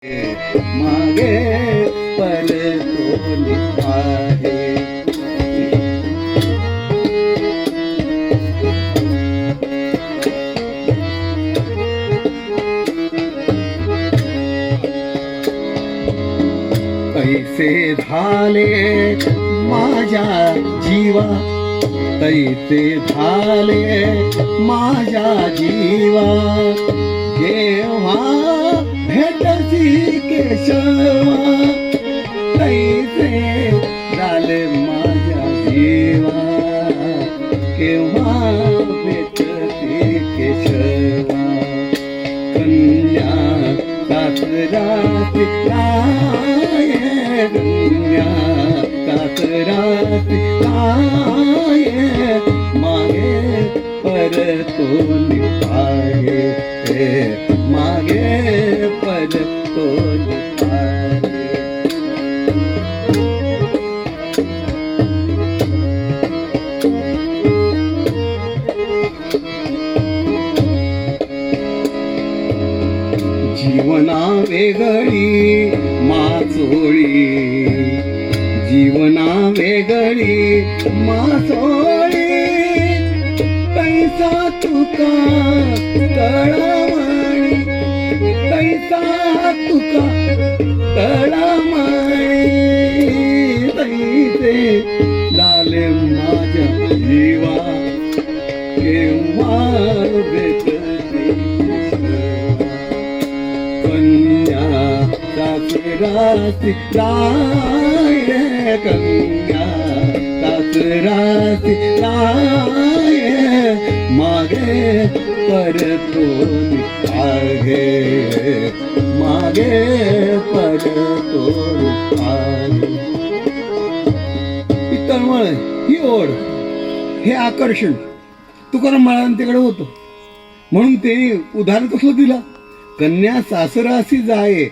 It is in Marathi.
मागे परतोनी आहे. कैसे झाले माझ्या जीवा, कैसे झाले माझ्या जीवा, जेव्हा भेटसी केशवा, कैसे झाले माझ्या जीवा, केव्हा भेटसी केशवा. कन्या कातराती काय, कन्या कातराती काय, मागे परतोनी आहे, मागे परतोनी आहे. जीवना वेगळी माचोळी, जीवना वेगळी माचोळी, कैसा तुका तळमणी, कैसा तुका तळमणी, तैसे झाले माझ्या जीवा, केव्हा भेटते कन्या कातराती काय, कन्या कातराती काय, मागे परतोनी आहे, मागे परतोनी आहे. ही तळमळ, ही ओढ, हे आकर्षण तुकाराम महाराजांच्याकडे होतं. म्हणून ते उदाहरण कसलं दिलं, कन्या सासरासी जाये